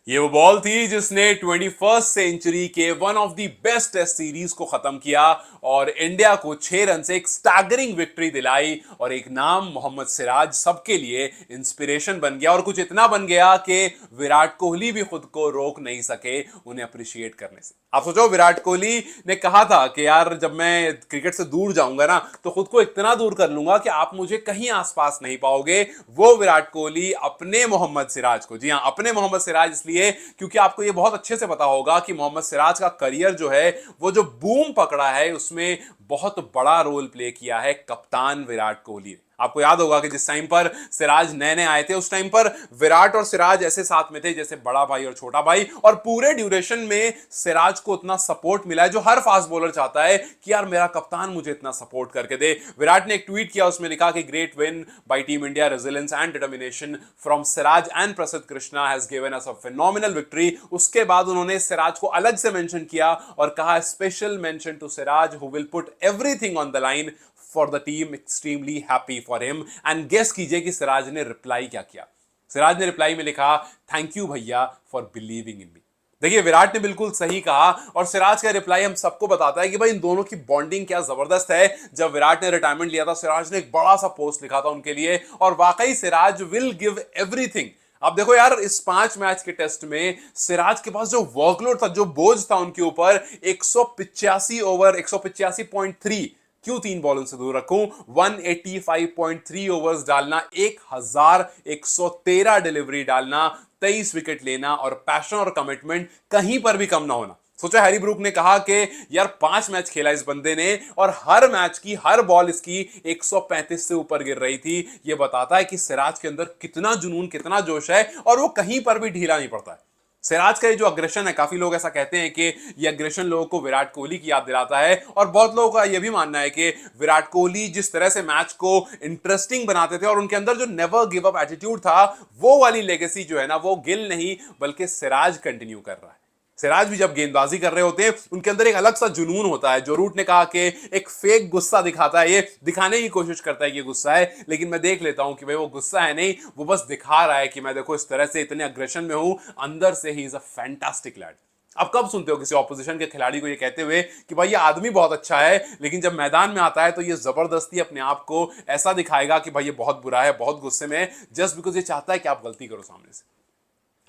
ये वो बॉल थी जिसने 21st सेंचुरी के one of the best test series को खत्म किया और इंडिया को 6 रन से एक स्टैगरिंग विक्ट्री दिलाई और एक नाम मोहम्मद सिराज सबके लिए इंस्पिरेशन बन गया और कुछ इतना बन गया कि विराट कोहली भी खुद को रोक नहीं सके उन्हें अप्रिशिएट करने से। आप सोचो, विराट कोहली ने कहा था कि यार जब मैं क्रिकेट से दूर जाऊंगा ना तो खुद को इतना दूर कर लूंगा कि आप मुझे कहीं आसपास नहीं पाओगे। वो विराट कोहली अपने मोहम्मद सिराज को, जी हां अपने मोहम्मद सिराज, इसलिए क्योंकि आपको ये बहुत अच्छे से पता होगा कि मोहम्मद सिराज का करियर जो है वो जो बूम पकड़ा है उसमें बहुत बड़ा रोल प्ले किया है कप्तान विराट कोहली ने। आपको याद होगा कि जिस टाइम पर सिराज नए नए आए थे उस टाइम पर विराट और सिराज ऐसे साथ में थे जैसे बड़ा भाई और छोटा भाई, और पूरे ड्यूरेशन में सिराज को उतना सपोर्ट मिला है जो हर फास्ट बॉलर चाहता है कि यार मेरा कप्तान मुझे इतना सपोर्ट करके दे। विराट ने एक ट्वीट किया, उसमें लिखा कि great win by team India, resilience and determination from Siraj and Prasidh Krishna has given us a phenomenal victory. उसके बाद उन्होंने सिराज को अलग से मेंशन किया और कहा special mention to Siraj who will put everything on the line for the team, extremely happy for him. And guess कीजिए कि सिराज ने रिप्लाई क्या किया। सिराज ने रिप्लाई में लिखा, थैंक यू भैया फॉर बिलीविंग इन मी। देखिए, विराट ने बिल्कुल सही कहा और सिराज का रिप्लाई हम सबको बताता है कि भाई इन दोनों की बॉन्डिंग क्या जबरदस्त है। जब विराट ने रिटायरमेंट लिया था सिराज ने एक बड़ा सा पोस्ट लिखा था उनके लिए और वाकई सिराज विल गिव एवरीथिंग। अब देखो यार, इस 5 मैच के टेस्ट में सिराज के पास जो वर्कलोड था, जो बोझ था उनके ऊपर, 185 ओवर, 185.3, क्यों 3 बॉलों से दूर रखूं, 185.3 ओवर्स डालना, 1113 डिलीवरी डालना, 23 विकेट लेना और पैशन और कमिटमेंट कहीं पर भी कम ना होना। सोचा, हैरी ब्रूक ने कहा कि यार 5 मैच खेला इस बंदे ने और हर मैच की हर बॉल इसकी 135 से ऊपर गिर रही थी। यह बताता है कि सिराज के अंदर कितना जुनून, कितना जोश है और वो कहीं पर भी ढीला नहीं पड़ता है। सिराज का ये जो अग्रेशन है, काफी लोग ऐसा कहते हैं कि ये अग्रेशन लोगों को विराट कोहली की याद दिलाता है और बहुत लोगों का यह भी मानना है कि विराट कोहली जिस तरह से मैच को इंटरेस्टिंग बनाते थे और उनके अंदर जो नेवर गिव अप एटीट्यूड था, वो वाली लेगेसी जो है ना, वो गिल नहीं बल्कि सिराज कंटिन्यू कर रहा है। सिराज भी जब गेंदबाजी कर रहे होते हैं उनके अंदर एक अलग सा जुनून होता है। जो रूट ने कहा कि एक फेक गुस्सा दिखाता है, ये दिखाने की कोशिश करता है कि गुस्सा है, लेकिन मैं देख लेता हूं कि भाई वो गुस्सा है नहीं, वो बस दिखा रहा है कि मैं देखो इस तरह से इतने अग्रेशन में हूं, अंदर से ही इज अ फैंटास्टिक लैड। आप कब सुनते हो किसी ऑपोजिशन के खिलाड़ी को ये कहते हुए कि भाई ये आदमी बहुत अच्छा है, लेकिन जब मैदान में आता है तो ये जबरदस्ती अपने आप को ऐसा दिखाएगा कि भाई ये बहुत बुरा है, बहुत गुस्से में है, जस्ट बिकॉज ये चाहता है कि आप गलती करो सामने से।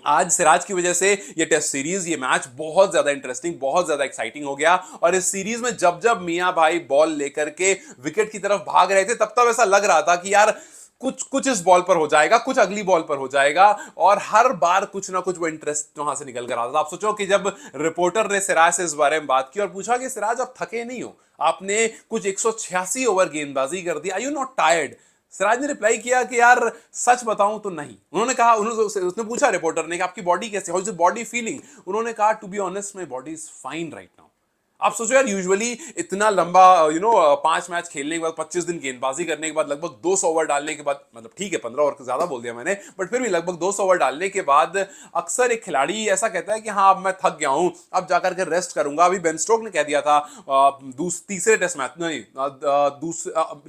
आज सिराज की वजह से ये टेस्ट सीरीज, ये मैच बहुत ज्यादा इंटरेस्टिंग, बहुत ज्यादा एक्साइटिंग हो गया और इस सीरीज में जब जब मियां भाई बॉल लेकर के विकेट की तरफ भाग रहे थे तब तब ऐसा लग रहा था कि यार कुछ कुछ इस बॉल पर हो जाएगा, कुछ अगली बॉल पर हो जाएगा और हर बार कुछ ना कुछ वो इंटरेस्ट वहां से निकल कर आता था। आप सोचो कि जब रिपोर्टर ने सिराज से इस बारे में बात की और पूछा कि सिराज आप थके नहीं हो, आपने कुछ 186 ओवर गेंदबाजी कर दी, are you not tired? Siraj ने रिप्लाई किया कि यार सच बताऊं तो नहीं। उन्होंने कहा, उसने पूछा रिपोर्टर ने कि आपकी बॉडी कैसे, how is the body feeling? उन्होंने कहा, to be honest my body is fine right now. आप सोचो यार, यूजुअली इतना लंबा 5 मैच खेलने के बाद, 25 दिन गेंदबाजी करने के बाद, लगभग 200 ओवर डालने के बाद, मतलब ठीक है 15 ओवर से ज्यादा बोल दिया मैंने, बट फिर भी लगभग 200 ओवर डालने के बाद अक्सर एक खिलाड़ी ऐसा कहता है कि हाँ अब मैं थक गया हूं, अब जाकर के रेस्ट करूंगा। अभी बेन स्टोक ने कह दिया था तीसरे टेस्ट मैच, नहीं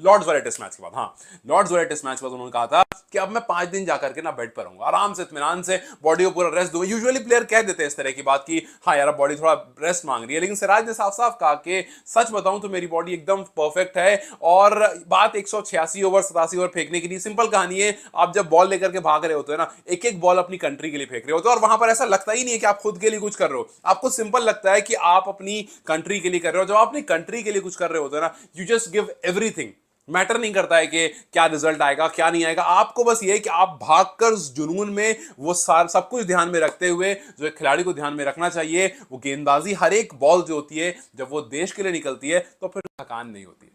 लॉर्ड्स वाले टेस्ट मैच के बाद, हाँ लॉर्ड्स वाले टेस्ट मैच के बाद उन्होंने कहा था कि अब मैं 5 दिन जाकर के ना बेड पर रहूंगा, आराम से इत्मीनान से बॉडी को पूरा रेस्ट दूंगा। यूजुअली प्लेयर कह देते हैं इस तरह की बात कि हाँ यार बॉडी थोड़ा रेस्ट मांग रही है, लेकिन सिराज ने साफ साफ कहा कि सच बताऊं तो मेरी बॉडी एकदम परफेक्ट है। और बात 186 ओवर 87 ओवर फेंकने की नहीं, सिंपल कहानी है, आप जब बॉल लेकर के भाग रहे होते हैं ना, एक एक बॉल अपनी कंट्री के लिए फेंक रहे होते हैं और वहां पर ऐसा लगता ही नहीं है कि आप खुद के लिए कुछ कर रहे हो, आपको सिंपल लगता है कि आप अपनी कंट्री के लिए कर रहे हो। जब आप अपनी कंट्री के लिए कुछ कर रहे होते हैं ना, you just give everything. Matter नहीं करता है कि क्या रिजल्ट आएगा क्या नहीं आएगा, आपको बस ये है कि आप भागकर उस जुनून में वो सब कुछ ध्यान में रखते हुए, जो एक खिलाड़ी को ध्यान में रखना चाहिए, वो गेंदबाजी, हर एक बॉल जो होती है जब वो देश के लिए निकलती है तो फिर थकान नहीं होती है।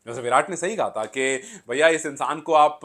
जैसे विराट ने सही कहा था कि भैया इस इंसान को आप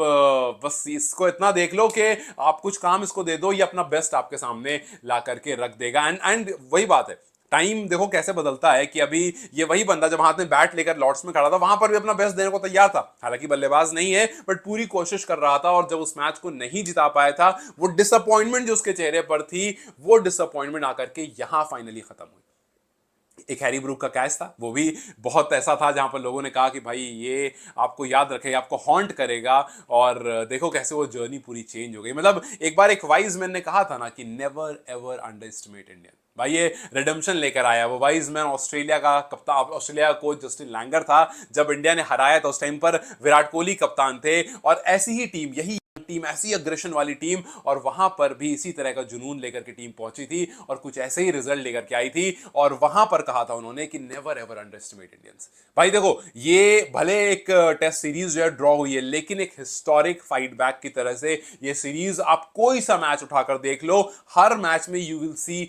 बस इसको इतना देख लो कि आप कुछ काम इसको दे दो, ये अपना बेस्ट आपके सामने ला करके रख देगा। एंड वही बात है, टाइम देखो कैसे बदलता है कि अभी ये वही बंदा जब हाथ में बैट लेकर लॉर्ड्स में खड़ा था वहां पर भी अपना बेस्ट देने को तैयार था, हालांकि बल्लेबाज नहीं है बट पूरी कोशिश कर रहा था। और जब उस मैच को नहीं जिता पाया था, वो डिसअपॉइंटमेंट जो उसके चेहरे पर थी, वो डिसअपॉइंटमेंट आकर के यहां फाइनली खत्म हुई। एक हैरी ब्रूक का कैच था, वो भी बहुत ऐसा था जहां पर लोगों ने कहा कि भाई ये आपको याद रखेगा, आपको हॉन्ट करेगा, और देखो कैसे वो जर्नी पूरी चेंज हो गई। मतलब एक बार एक वाइज मैन ने कहा था ना कि never ever under estimate Indian. भाई ये रिडेम्पशन लेकर आया। वो वाइज मैन ऑस्ट्रेलिया का कप्तान, ऑस्ट्रेलिया का कोच जस्टिन लैंगर था जब इंडिया ने हराया था, उस टाइम पर विराट कोहली कप्तान थे, और ऐसी ही टीम, यही टीम, ऐसी अग्रेशन वाली टीम, और वहां पर भी इसी तरह का जुनून लेकर के टीम पहुंची थी और कुछ ऐसे ही रिजल्ट लेकर के आई थी। और वहां पर कहा था उन्होंने कि never ever under estimate Indians. भाई देखो, ये भले एक टेस्ट सीरीज जो है ड्रॉ हुई है, लेकिन एक हिस्टोरिक फाइट बैक की तरह से ये सीरीज, आप कोई सा मैच उठाकर देख लो, हर मैच में यू विल सी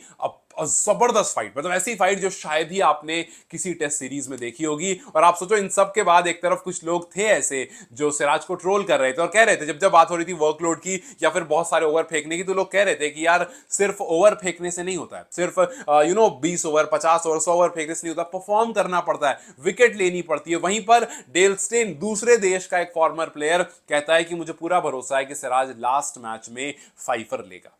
जबरदस्त फाइट, मतलब ऐसी फाइट जो शायद ही आपने किसी टेस्ट सीरीज में देखी होगी। और आप सोचो, इन सब के बाद एक तरफ कुछ लोग थे ऐसे जो सिराज को ट्रोल कर रहे थे और कह रहे थे, जब जब बात हो रही थी वर्कलोड की या फिर बहुत सारे ओवर फेंकने की, तो लोग कह रहे थे कि यार सिर्फ ओवर फेंकने से नहीं होता है, सिर्फ 20 ओवर 50 ओवर 100 ओवर फेंकने से नहीं होता, परफॉर्म करना पड़ता है, विकेट लेनी पड़ती है। वहीं पर डेल स्टेन, दूसरे देश का एक फॉर्मर प्लेयर, कहता है कि मुझे पूरा भरोसा है कि सिराज लास्ट मैच में फाइफर लेगा।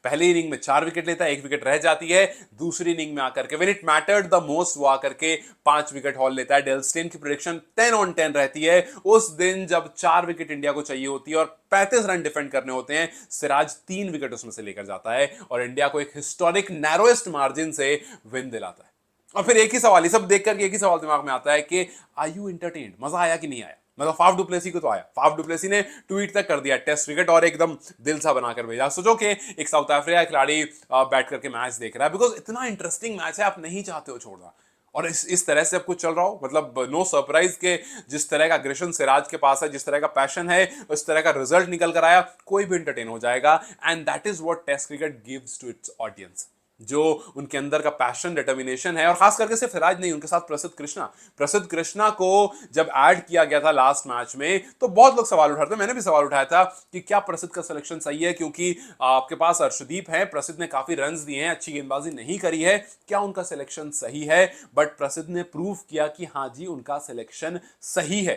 पहली इनिंग में 4 विकेट लेता है, 1 विकेट रह जाती है, दूसरी इनिंग में आकर के when it mattered the most वो आकर के 5 विकेट हॉल लेता है। डेल स्टेन की प्रेडिक्शन 10 ऑन 10 रहती है उस दिन जब 4 विकेट इंडिया को चाहिए होती है और 35 रन डिफेंड करने होते हैं। सिराज 3 विकेट उसमें से लेकर जाता है और इंडिया को एक हिस्टोरिक नैरोएस्ट मार्जिन से विन दिलाता है। और फिर एक ही सवाल, ये सब देख करके एक ही सवाल दिमाग में आता है कि आर यू एंटरटेन्ड, मजा आया कि नहीं आया? मतलब फाफ डुप्लेसी को तो आया, फाफ डुप्लेसी ने ट्वीट तक कर दिया टेस्ट विकेट और एकदम दिल सा बनाकर भेजा। सोचो कि एक साउथ अफ्रीका खिलाड़ी बैठ करके मैच देख रहा है, बिकॉज इतना इंटरेस्टिंग मैच है, आप नहीं चाहते हो छोड़ना, और इस तरह से अब कुछ चल रहा हो, मतलब नो सरप्राइज के जिस तरह का अग्रेशन सिराज के पास है, जिस तरह का पैशन है, उस तरह का रिजल्ट निकल कर आया, कोई भी एंटरटेन हो जाएगा। And that is what test cricket gives to its audience, जो उनके अंदर का पैशन, डिटर्मिनेशन है। और खास करके सिर्फ सिराज नहीं, उनके साथ प्रसिद्ध कृष्णा को जब ऐड किया गया था लास्ट मैच में, तो बहुत लोग सवाल उठाते, मैंने भी सवाल उठाया था कि क्या प्रसिद्ध का सिलेक्शन सही है, क्योंकि आपके पास अर्शदीप है, प्रसिद्ध ने काफी रन्स दिए हैं, अच्छी गेंदबाजी नहीं करी है, क्या उनका सिलेक्शन सही है? बट प्रसिद्ध ने प्रूव किया कि हाँ जी, उनका सिलेक्शन सही है।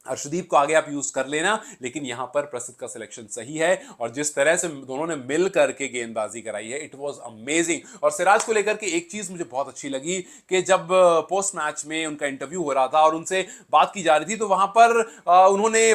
अर्शदीप को आगे आप यूज कर लेना, लेकिन यहां पर प्रसिद्ध का सिलेक्शन सही है। और जिस तरह से दोनों ने मिल करके गेंदबाजी कराई है, इट वाज अमेजिंग। और सिराज को लेकर के एक चीज मुझे बहुत अच्छी लगी कि जब पोस्ट मैच में उनका इंटरव्यू हो रहा था और उनसे बात की जा रही थी, तो वहां पर उन्होंने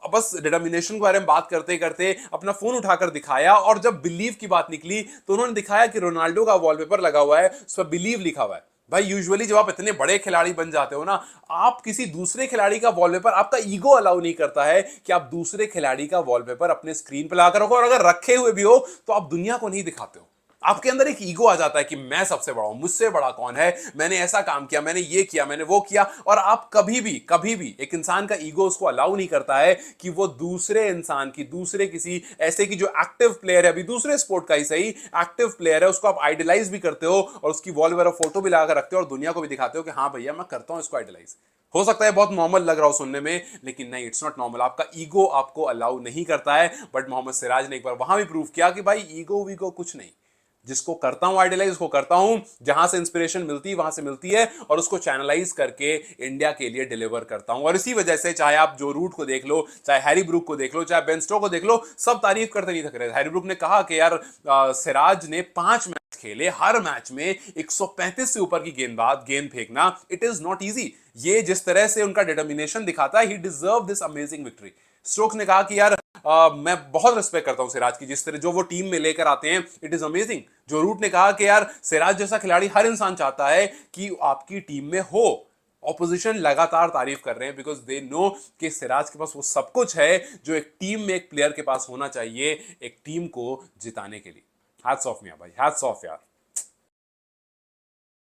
बस डिटर्मिनेशन के बारे में बात करते करते अपना फोन उठाकर दिखाया, और जब बिलीव की बात निकली तो उन्होंने दिखाया कि रोनाल्डो का वॉलपेपर लगा हुआ है, उस पर बिलीव लिखा हुआ है। भाई यूजुअली जब आप इतने बड़े खिलाड़ी बन जाते हो ना, आप किसी दूसरे खिलाड़ी का वॉलपेपर, आपका ईगो अलाउ नहीं करता है कि आप दूसरे खिलाड़ी का वॉलपेपर अपने स्क्रीन पर लगाकर रखो, और अगर रखे हुए भी हो तो आप दुनिया को नहीं दिखाते हो। आपके अंदर एक ईगो आ जाता है कि मैं सबसे बड़ा हूं, मुझसे बड़ा कौन है, मैंने ऐसा काम किया, मैंने ये किया, मैंने वो किया। और आप कभी भी एक इंसान का ईगो उसको अलाउ नहीं करता है कि वो दूसरे इंसान की, दूसरे किसी ऐसे की जो एक्टिव प्लेयर है, अभी दूसरे स्पोर्ट का ही सही एक्टिव प्लेयर है, उसको आप आइडलाइज भी करते हो और उसकी वॉल वगैरह फोटो भी लगाकर रखते हो और दुनिया को भी दिखाते हो कि हाँ भैया मैं करता हूं इसको आइडलाइज। हो सकता है बहुत नॉर्मल लग रहा हो सुनने में, लेकिन नहीं, इट्स नॉट नॉर्मल। आपका ईगो आपको अलाउ नहीं करता है। बट मोहम्मद सिराज ने एक बार वहां भी प्रूव किया कि भाई ईगो वीगो कुछ नहीं, जिसको करता हूं आइडियलाइज, उसको करता हूं, जहां से इंस्पिरेशन मिलती है वहां से मिलती है, और उसको चैनलाइज करके इंडिया के लिए डिलीवर करता हूं। और इसी वजह से चाहे आप जो रूट को देख लो, चाहे हैरी ब्रूक को देख लो, चाहे बेन स्टोक्स को देख लो, सब तारीफ करते नहीं थक रहे। हैरी ब्रूक ने कहा कि यार सिराज ने 5 मैच खेले, हर मैच में 135 से ऊपर की गेंद फेंकना, इट इज नॉट ईजी। ये जिस तरह से उनका डिटर्मिनेशन दिखाता है, he deserve this amazing victory. Stokes ने कहा कि यार मैं बहुत रिस्पेक्ट करता हूं सिराज की, जिस तरह जो वो टीम में लेकर आते हैं, इट इज अमेजिंग। जो रूट ने कहा कि यार सिराज जैसा खिलाड़ी हर इंसान चाहता है कि आपकी टीम में हो। ऑपोजिशन लगातार तारीफ कर रहे हैं, बिकॉज दे नो कि सिराज के पास वो सब कुछ है जो एक टीम में एक प्लेयर के पास होना चाहिए, एक टीम को जिताने के लिए। हैट्स ऑफ मियां भाई, हैट्स ऑफ यार।